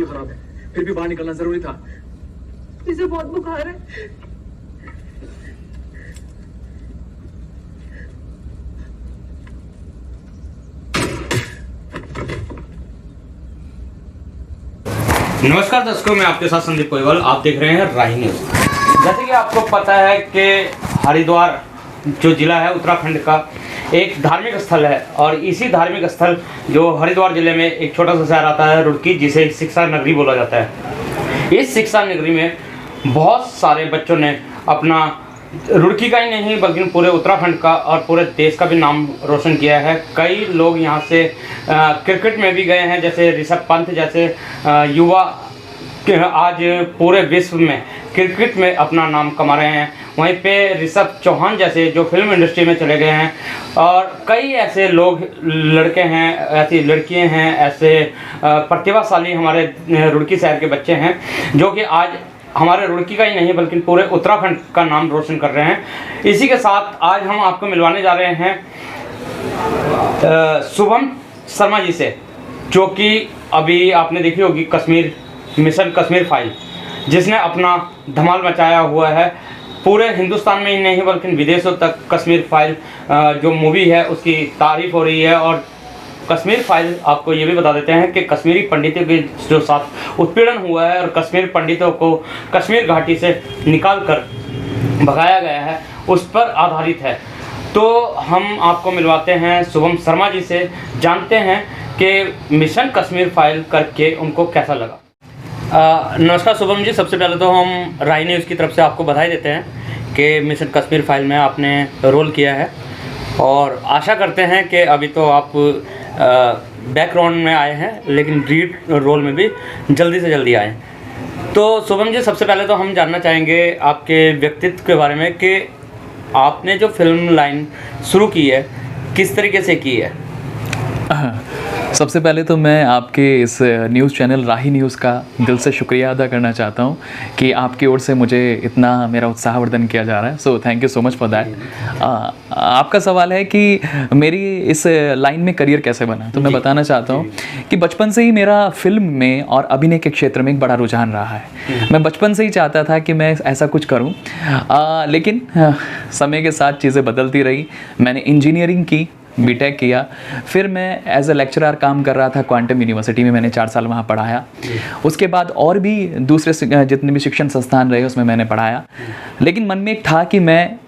माहौल खराब है, फिर भी बाहर निकलना जरूरी था। इसे बहुत बुखार है। नमस्कार दर्शकों, मैं आपके साथ संदीप कोइवाल। आप देख रहे हैं राही न्यूज़। जैसे कि आपको पता है कि हरिद्वार जो जिला है उत्तराखंड का एक धार्मिक स्थल है, और इसी धार्मिक स्थल जो हरिद्वार जिले में एक छोटा सा शहर आता है रुड़की, जिसे शिक्षा नगरी बोला जाता है। इस शिक्षा नगरी में बहुत सारे बच्चों ने अपना रुड़की का ही नहीं बल्कि पूरे उत्तराखंड का और पूरे देश का भी नाम रोशन किया है। कई लोग यहाँ से क्रिकेट में भी गए हैं, जैसे ऋषभ पंत जैसे युवा आज पूरे विश्व में क्रिकेट में अपना नाम कमा रहे हैं। वहीं पे ऋषभ चौहान जैसे जो फिल्म इंडस्ट्री में चले गए हैं, और कई ऐसे लोग, लड़के हैं, ऐसी लड़कियां हैं, ऐसे प्रतिभाशाली हमारे रुड़की शहर के बच्चे हैं जो कि आज हमारे रुड़की का ही नहीं बल्कि पूरे उत्तराखंड का नाम रोशन कर रहे हैं। इसी के साथ आज हम आपको मिलवाने जा रहे हैं शुभम शर्मा जी से, जो कि अभी आपने देखी होगी कश्मीर मिशन कश्मीर फाइल, जिसने अपना धमाल मचाया हुआ है। पूरे हिंदुस्तान में ही नहीं बल्कि विदेशों तक कश्मीर फाइल जो मूवी है उसकी तारीफ हो रही है। और कश्मीर फाइल आपको ये भी बता देते हैं कि कश्मीरी पंडितों के जो साथ उत्पीड़न हुआ है और कश्मीर पंडितों को कश्मीर घाटी से निकाल कर भगाया गया है, उस पर आधारित है। तो हम आपको मिलवाते हैं शुभम शर्मा जी से, जानते हैं कि मिशन कश्मीर फाइल करके उनको कैसा लगा। नमस्कार शुभम जी, सबसे पहले तो हम राही न्यूज़ की तरफ से आपको बधाई देते हैं कि मिशन कश्मीर फाइल में आपने रोल किया है, और आशा करते हैं कि अभी तो आप बैकग्राउंड में आए हैं लेकिन लीड रोल में भी जल्दी से जल्दी आए। तो शुभम जी, सबसे पहले तो हम जानना चाहेंगे आपके व्यक्तित्व के बारे में कि आपने जो फिल्म लाइन शुरू की है किस तरीके से की है। सबसे पहले तो मैं आपके इस न्यूज़ चैनल राही न्यूज़ का दिल से शुक्रिया अदा करना चाहता हूँ कि आपकी ओर से मुझे इतना मेरा उत्साहवर्धन किया जा रहा है। So thank you so much for that. आपका सवाल है कि मेरी इस लाइन में करियर कैसे बना, तो मैं बताना चाहता हूँ कि बचपन से ही मेरा फिल्म में और अभिनय के क्षेत्र में एक बड़ा रुझान रहा है। मैं बचपन से ही चाहता था कि मैं ऐसा कुछ करूँ, लेकिन समय के साथ चीज़ें बदलती रही। मैंने इंजीनियरिंग की, बीटेक किया, फिर मैं एज ए लेक्चरर काम कर रहा था क्वांटम यूनिवर्सिटी में। मैंने 4 साल वहाँ पढ़ाया। उसके बाद और भी दूसरे जितने भी शिक्षण संस्थान रहे उसमें मैंने पढ़ाया, लेकिन मन में एक था कि मैं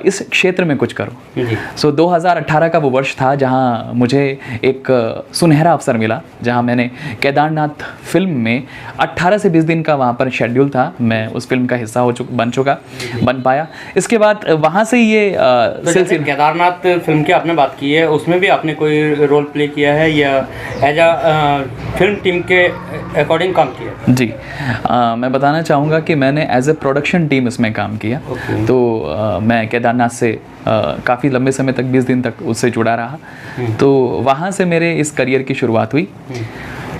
इस क्षेत्र में कुछ करूं। सो 2018 का वो वर्ष था जहां मुझे एक सुनहरा अवसर मिला, जहां मैंने केदारनाथ फिल्म में 18 से 20 दिन का वहां पर शेड्यूल था। मैं उस फिल्म का हिस्सा बन पाया। इसके बाद वहां से ये सिलसिला केदारनाथ फिल्म की आपने बात की है, उसमें भी आपने कोई रोल प्ले किया है या एज अ फिल्म टीम के अकॉर्डिंग काम किया? जी, मैं बताना चाहूँगा कि मैंने एज ए प्रोडक्शन टीम इसमें काम किया। तो मैं केदारनाथ से काफ़ी लंबे समय तक 20 दिन तक उससे जुड़ा रहा। तो वहाँ से मेरे इस करियर की शुरुआत हुई।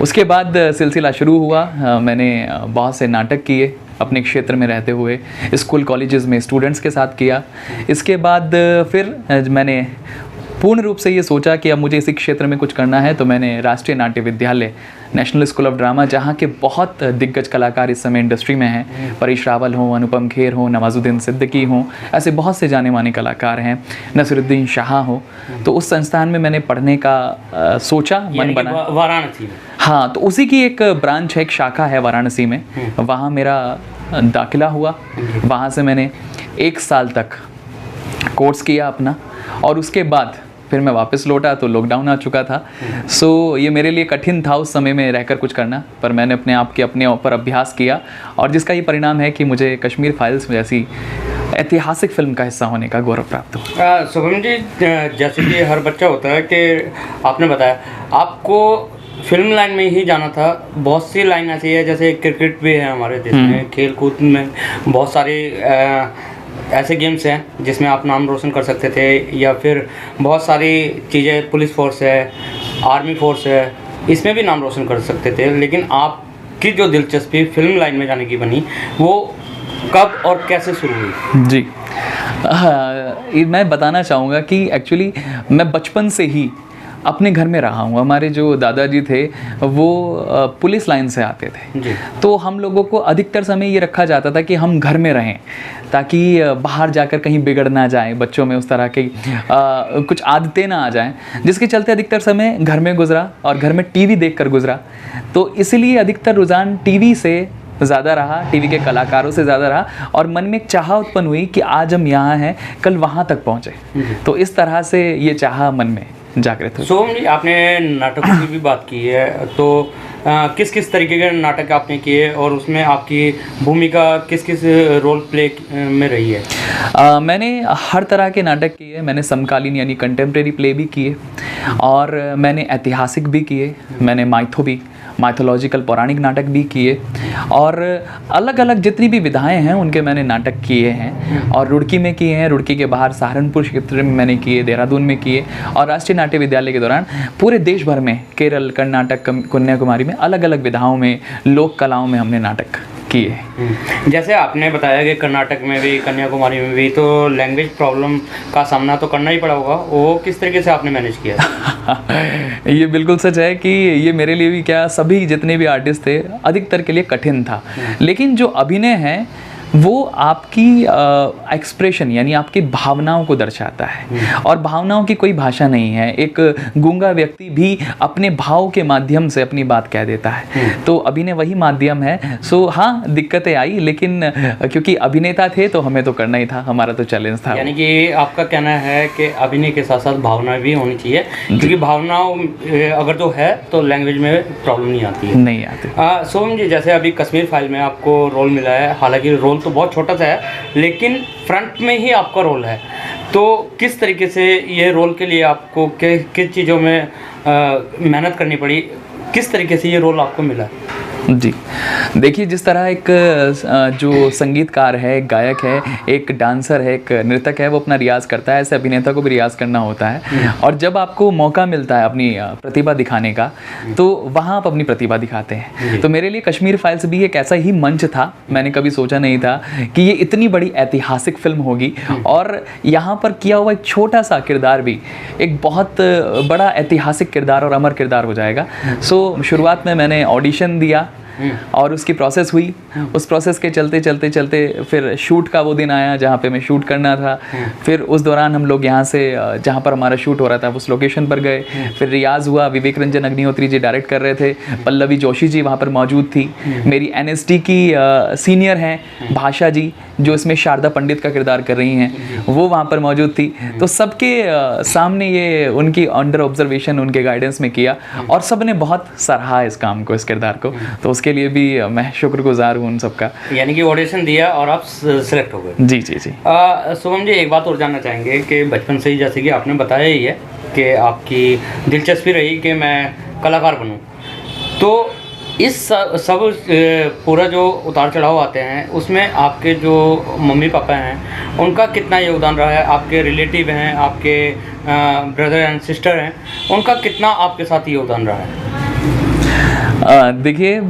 उसके बाद सिलसिला शुरू हुआ। मैंने बहुत से नाटक किए अपने क्षेत्र में रहते हुए, स्कूल कॉलेजेस में स्टूडेंट्स के साथ किया। इसके बाद फिर मैंने पूर्ण रूप से ये सोचा कि अब मुझे इसी क्षेत्र में कुछ करना है, तो मैंने राष्ट्रीय नाट्य विद्यालय, नेशनल स्कूल ऑफ ड्रामा, जहाँ के बहुत दिग्गज कलाकार इस समय इंडस्ट्री में हैं, परेश रावल हों, अनुपम खेर हों, नवाजुद्दीन सिद्दीकी हों, ऐसे बहुत से जाने माने कलाकार हैं, नसीरुद्दीन शाह हो, तो उस संस्थान में मैंने पढ़ने का सोचा, मन बना। वाराणसी में? हाँ, तो उसी की एक ब्रांच है, एक शाखा है वाराणसी में, वहाँ मेरा दाखिला हुआ। वहाँ से मैंने 1 साल तक कोर्स किया अपना, और उसके बाद फिर मैं वापस लौटा तो लॉकडाउन आ चुका था। सो ये मेरे लिए कठिन था उस समय में रहकर कुछ करना, पर मैंने अपने ऊपर अभ्यास किया, और जिसका ये परिणाम है कि मुझे कश्मीर फाइल्स जैसी ऐतिहासिक फिल्म का हिस्सा होने का गौरव प्राप्त हुआ। शुभम जी, जैसे कि हर बच्चा होता है कि आपने बताया आपको फिल्म लाइन में ही जाना था। बहुत सी लाइन ऐसी है, जैसे क्रिकेट भी है हमारे देश में, खेल कूद में बहुत सारी ऐसे गेम्स हैं जिसमें आप नाम रोशन कर सकते थे, या फिर बहुत सारी चीज़ें, पुलिस फोर्स है, आर्मी फोर्स है, इसमें भी नाम रोशन कर सकते थे। लेकिन आपकी जो दिलचस्पी फिल्म लाइन में जाने की बनी, वो कब और कैसे शुरू हुई? जी, मैं बताना चाहूँगा कि एक्चुअली मैं बचपन से ही अपने घर में रहा हूँ। हमारे जो दादाजी थे वो पुलिस लाइन से आते थे, जी। तो हम लोगों को अधिकतर समय ये रखा जाता था कि हम घर में रहें, ताकि बाहर जाकर कहीं बिगड़ ना जाए, बच्चों में उस तरह की कुछ आदतें ना आ जाएं, जिसके चलते अधिकतर समय घर में गुजरा और घर में टीवी देखकर गुजरा। तो इसलिए अधिकतर रुझान टीवी से ज़्यादा रहा, टीवी के कलाकारों से ज़्यादा रहा, और मन में एक चाह उत्पन्न हुई कि आज हम यहाँ हैं, कल वहाँ तक पहुँचे। तो इस तरह से ये चाह मन में जागृत हुई। सोहम जी, आपने नाटकों की भी बात की है, तो किस किस तरीके के नाटक आपने किए और उसमें आपकी भूमिका किस किस रोल प्ले में रही है? मैंने हर तरह के नाटक किए। मैंने समकालीन यानी कंटेम्प्रेरी प्ले भी किए, और मैंने ऐतिहासिक भी किए, मैंने माइथोलॉजिकल पौराणिक नाटक भी किए, और अलग अलग जितनी भी विधाएं हैं उनके मैंने नाटक किए हैं। और रुड़की में किए हैं, रुड़की के बाहर सहारनपुर क्षेत्र में मैंने किए, देहरादून में किए, और राष्ट्रीय नाट्य विद्यालय के दौरान पूरे देश भर में, केरल, कर्नाटक, कन्याकुमारी में अलग अलग विधाओं में, लोक कलाओं में हमने नाटक किए। जैसे आपने बताया कि कर्नाटक में भी, कन्याकुमारी में भी, तो लैंग्वेज प्रॉब्लम का सामना तो करना ही पड़ा होगा, वो किस तरीके से आपने मैनेज किया? ये बिल्कुल सच है कि ये मेरे लिए भी, क्या सभी जितने भी आर्टिस्ट थे अधिकतर के लिए कठिन था। लेकिन जो अभिनय है वो आपकी एक्सप्रेशन यानी आपकी भावनाओं को दर्शाता है, और भावनाओं की कोई भाषा नहीं है। एक गूंगा व्यक्ति भी अपने भाव के माध्यम से अपनी बात कह देता है, तो अभिनय वही माध्यम है। सो हाँ, दिक्कतें आई, लेकिन क्योंकि अभिनेता थे तो हमें तो करना ही था, हमारा तो चैलेंज था। यानी कि आपका कहना है कि अभिनय के साथ साथ भावना भी होनी चाहिए, क्योंकि भावनाओं अगर जो है तो लैंग्वेज में प्रॉब्लम नहीं आती है। नहीं आती। सोहम जी, जैसे अभी कश्मीर फाइल में आपको रोल मिला है, हालांकि रोल तो बहुत छोटा सा है, लेकिन फ्रंट में ही आपका रोल है, तो किस तरीके से ये रोल के लिए आपको किस चीज़ों में मेहनत करनी पड़ी, किस तरीके से ये रोल आपको मिला? जी, देखिए, जिस तरह एक जो संगीतकार है, एक गायक है, एक डांसर है, एक नृतक है, वो अपना रियाज़ करता है, ऐसे अभिनेता को भी रियाज़ करना होता है। और जब आपको मौका मिलता है अपनी प्रतिभा दिखाने का, तो वहाँ आप अपनी प्रतिभा दिखाते हैं। तो मेरे लिए कश्मीर फाइल्स भी एक ऐसा ही मंच था। मैंने कभी सोचा नहीं था कि ये इतनी बड़ी ऐतिहासिक फिल्म होगी, और यहाँ पर किया हुआ एक छोटा सा किरदार भी एक बहुत बड़ा ऐतिहासिक किरदार और अमर किरदार हो जाएगा। सो शुरुआत में मैंने ऑडिशन दिया, और उसकी प्रोसेस हुई। उस प्रोसेस के चलते चलते चलते फिर शूट का वो दिन आया जहाँ पे मैं शूट करना था। फिर उस दौरान हम लोग यहाँ से, जहाँ पर हमारा शूट हो रहा था, उस लोकेशन पर गए। फिर रियाज़ हुआ। विवेक रंजन अग्निहोत्री जी डायरेक्ट कर रहे थे, पल्लवी जोशी जी वहाँ पर मौजूद थी, मेरी NST की सीनियर हैं भाषा जी, जो इसमें शारदा पंडित का किरदार कर रही हैं, वो वहाँ पर मौजूद थी। तो सबके सामने ये उनकी अंडर ऑब्जर्वेशन, उनके गाइडेंस में किया, और सब ने बहुत सराहा इस काम को, इस किरदार को। तो उसके लिए भी मैं शुक्रगुजार हूँ उन सबका। यानी कि ऑडिशन दिया और आप सिलेक्ट हो गए। जी जी जी। सोहम जी, एक बात और जानना चाहेंगे कि बचपन से ही, जैसे कि आपने बताया ही है कि आपकी दिलचस्पी रही कि मैं कलाकार बनूं, तो इस सब पूरा जो उतार चढ़ाव आते हैं, उसमें आपके जो मम्मी पापा हैं उनका कितना योगदान रहा है? आपके रिलेटिव हैं, आपके ब्रदर एंड सिस्टर हैं, उनका कितना आपके साथ योगदान रहा है? देखिए,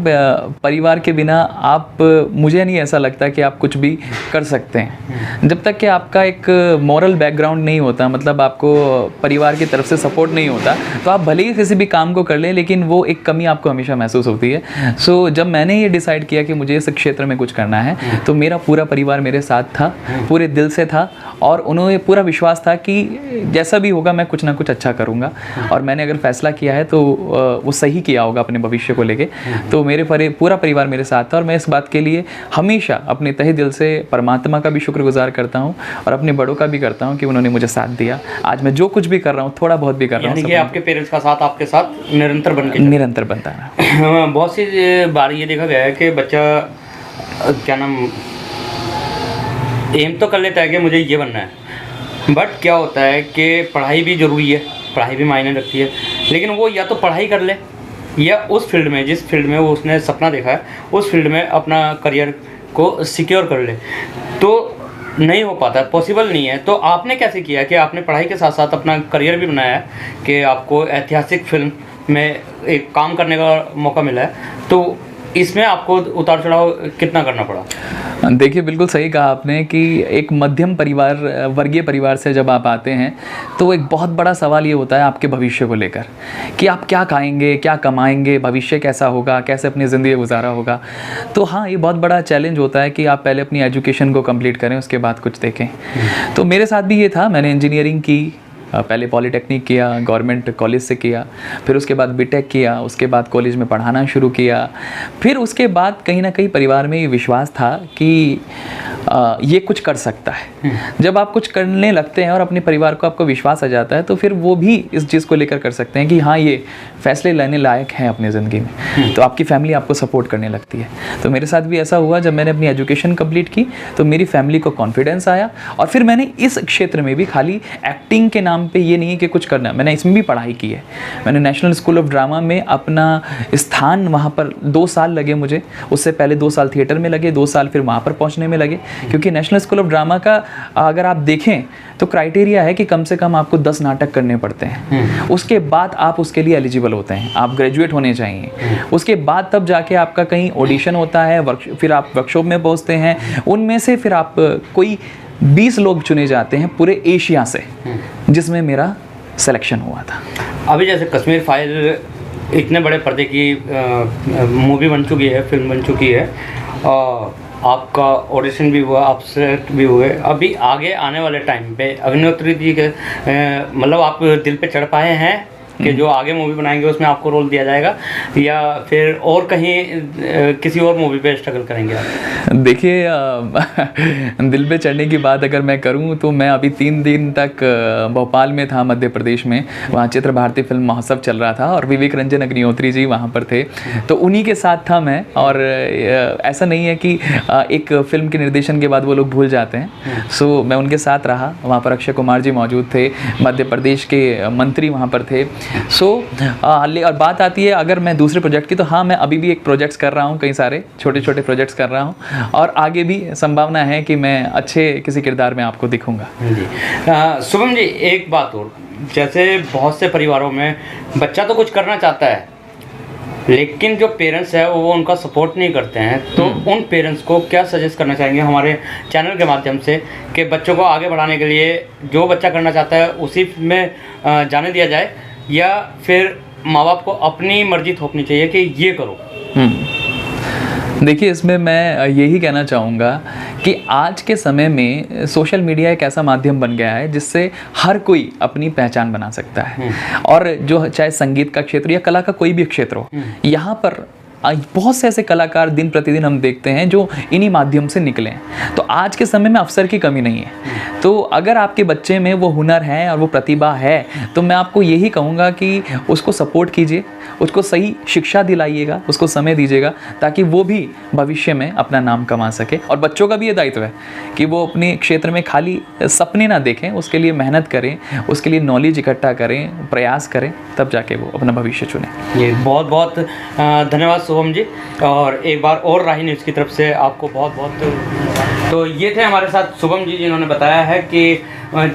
परिवार के बिना आप, मुझे नहीं ऐसा लगता कि आप कुछ भी कर सकते हैं। जब तक कि आपका एक मॉरल बैकग्राउंड नहीं होता, मतलब आपको परिवार की तरफ से सपोर्ट नहीं होता, तो आप भले ही किसी भी काम को कर लें, लेकिन वो एक कमी आपको हमेशा महसूस होती है। सो जब मैंने ये डिसाइड किया कि मुझे इस क्षेत्र में कुछ करना है, तो मेरा पूरा परिवार मेरे साथ था, पूरे दिल से था, और उन्हें पूरा विश्वास था कि जैसा भी होगा मैं कुछ ना कुछ अच्छा करूँगा। और मैंने अगर फैसला किया है तो वो सही किया होगा अपने भविष्य को लेके। तो मेरे पूरा परिवार मेरे साथ था, और मैं इस बात के लिए हमेशा अपने तहे दिल से परमात्मा का भी शुक्रगुजार करता हूँ, और अपने बड़ों का भी करता हूँ कि उन्होंने मुझे साथ दिया। आज मैं जो कुछ भी कर रहा हूँ, थोड़ा बहुत भी कर रहा हूँ, यानी कि आपके पेरेंट्स का साथ आपके साथ निरंतर बनता है। बहुत सी बार ये देखा गया है कि बच्चा क्या नाम एम तो कर लेता है कि मुझे ये बनना है, बट क्या होता है कि पढ़ाई भी ज़रूरी है, पढ़ाई भी मायने रखती है, लेकिन वो या तो पढ़ाई कर ले, या उस फील्ड में, जिस फील्ड में वो उसने सपना देखा है, उस फील्ड में अपना करियर को सिक्योर कर ले। तो नहीं हो पाता, पॉसिबल नहीं है। तो आपने कैसे किया कि आपने पढ़ाई के साथ साथ अपना करियर भी बनाया है, कि आपको ऐतिहासिक फिल्म में एक काम करने का मौका मिला है, तो इसमें आपको उतार चढ़ाव कितना करना पड़ा? देखिए, बिल्कुल सही कहा आपने कि एक मध्यम परिवार, वर्गीय परिवार से जब आप आते हैं तो एक बहुत बड़ा सवाल ये होता है आपके भविष्य को लेकर कि आप क्या खाएंगे, क्या कमाएंगे, भविष्य कैसा होगा, कैसे अपनी ज़िंदगी गुजारा होगा। तो हाँ, ये बहुत बड़ा चैलेंज होता है कि आप पहले अपनी एजुकेशन को कंप्लीट करें, उसके बाद कुछ देखें। तो मेरे साथ भी ये था, मैंने इंजीनियरिंग की, पहले पॉलीटेक्निक किया, गवर्नमेंट कॉलेज से किया, फिर उसके बाद बीटेक किया, उसके बाद कॉलेज में पढ़ाना शुरू किया। फिर उसके बाद कहीं ना कहीं परिवार में ये विश्वास था कि ये कुछ कर सकता है। जब आप कुछ करने लगते हैं और अपने परिवार को आपको विश्वास आ जाता है तो फिर वो भी इस चीज़ को लेकर कर सकते हैं कि हाँ, ये फैसले लेने लायक हैं अपनी ज़िंदगी में, तो आपकी फैमिली आपको सपोर्ट करने लगती है। तो मेरे साथ भी ऐसा हुआ, जब मैंने अपनी एजुकेशन कंप्लीट की तो मेरी फैमिली को कॉन्फिडेंस आया और फिर मैंने इस क्षेत्र में भी खाली एक्टिंग के नाम पे ये नहीं है कि कुछ करना, मैंने इसमें भी पढ़ाई की है। मैंने नेशनल स्कूल ऑफ ड्रामा में अपना स्थान, वहाँ पर 2 साल लगे मुझे, उससे पहले 2 साल थिएटर में लगे, 2 साल फिर वहाँ पर पहुँचने में लगे, क्योंकि नेशनल स्कूल ऑफ ड्रामा का अगर आप देखें तो क्राइटेरिया है कि कम से कम आपको 10 नाटक करने पड़ते हैं। उसके बाद आप उसके लिए एलिजिबल होते हैं, आप ग्रेजुएट होने चाहिए। उसके बाद तब जाके आपका कहीं ऑडिशन होता है, फिर आप वर्कशॉप में पहुँचते हैं, उनमें से फिर आप कोई 20 लोग चुने जाते हैं पूरे एशिया से, जिसमें मेरा सिलेक्शन हुआ था। अभी जैसे कश्मीर फाइल इतने बड़े पर्दे की मूवी बन चुकी है, फिल्म बन चुकी है, और आपका ऑडिशन भी हुआ, आप सेलेक्ट भी हुए। अभी आगे आने वाले टाइम पे अग्निहोत्री जी के मतलब आप दिल पे चढ़ पाए हैं कि जो आगे मूवी बनाएंगे उसमें आपको रोल दिया जाएगा, या फिर और कहीं किसी और मूवी पे स्ट्रगल करेंगे आप? देखिए, दिल पे चढ़ने की बात अगर मैं करूं तो मैं अभी 3 दिन तक भोपाल में था, मध्य प्रदेश में। वहाँ चित्र भारती फिल्म महोत्सव चल रहा था और विवेक रंजन अग्निहोत्री जी वहाँ पर थे, तो उन्हीं के साथ था मैं। और ऐसा नहीं है कि एक फिल्म के निर्देशन के बाद वो लोग भूल जाते हैं। सो मैं उनके साथ रहा, वहाँ पर अक्षय कुमार जी मौजूद थे, मध्य प्रदेश के मंत्री वहाँ पर थे। और बात आती है अगर मैं दूसरे प्रोजेक्ट की, तो हाँ, मैं अभी भी एक प्रोजेक्ट्स कर रहा हूँ, कई सारे छोटे छोटे प्रोजेक्ट्स कर रहा हूँ, और आगे भी संभावना है कि मैं अच्छे किसी किरदार में आपको दिखूंगा। जी शुभम जी, एक बात और, जैसे बहुत से परिवारों में बच्चा तो कुछ करना चाहता है लेकिन जो पेरेंट्स है वो उनका सपोर्ट नहीं करते हैं, तो उन पेरेंट्स को क्या सजेस्ट करना चाहेंगे हमारे चैनल के माध्यम से कि बच्चों को आगे बढ़ाने के लिए जो बच्चा करना चाहता है उसी में जाने दिया जाए, या फिर माँ बाप को अपनी मर्जी थोपनी चाहिए कि ये करो? देखिए, इसमें मैं यही कहना चाहूँगा कि आज के समय में सोशल मीडिया एक ऐसा माध्यम बन गया है जिससे हर कोई अपनी पहचान बना सकता है। और जो चाहे संगीत का क्षेत्र या कला का कोई भी क्षेत्र हो, यहाँ पर बहुत से ऐसे कलाकार दिन प्रतिदिन हम देखते हैं जो इन्हीं माध्यम से निकले हैं। तो आज के समय में अवसर की कमी नहीं है। तो अगर आपके बच्चे में वो हुनर है और वो प्रतिभा है, तो मैं आपको यही कहूँगा कि उसको सपोर्ट कीजिए, उसको सही शिक्षा दिलाइएगा, उसको समय दीजिएगा, ताकि वो भी भविष्य में अपना नाम कमा सके। और बच्चों का भी ये दायित्व है कि वो अपने क्षेत्र में खाली सपने ना देखें, उसके लिए मेहनत करें, उसके लिए नॉलेज इकट्ठा करें, प्रयास करें, तब जाके वो अपना भविष्य चुनें। ये बहुत बहुत धन्यवाद शुभम जी, और एक बार और राही न्यूज़ की तरफ से आपको बहुत बहुत। तो ये थे हमारे साथ शुभम जी, जिन्होंने बताया है कि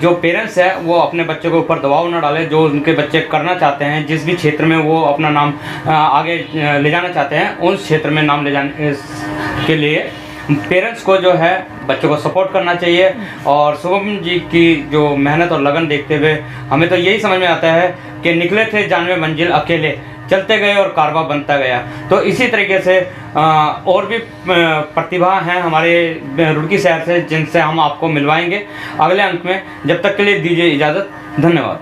जो पेरेंट्स है वो अपने बच्चों के ऊपर दबाव न डालें, जो उनके बच्चे करना चाहते हैं, जिस भी क्षेत्र में वो अपना नाम आगे ले जाना चाहते हैं, उस क्षेत्र में नाम ले जाने के लिए पेरेंट्स को जो है बच्चों को सपोर्ट करना चाहिए। और शुभम जी की जो मेहनत और लगन देखते हुए हमें तो यही समझ में आता है कि निकले थे जानवे मंजिल अकेले, चलते गए और कारवा बनता गया। तो इसी तरीके से और भी प्रतिभा हैं हमारे रुड़की शहर से, जिनसे हम आपको मिलवाएंगे अगले अंक में। जब तक के लिए दीजिए इजाज़त, धन्यवाद।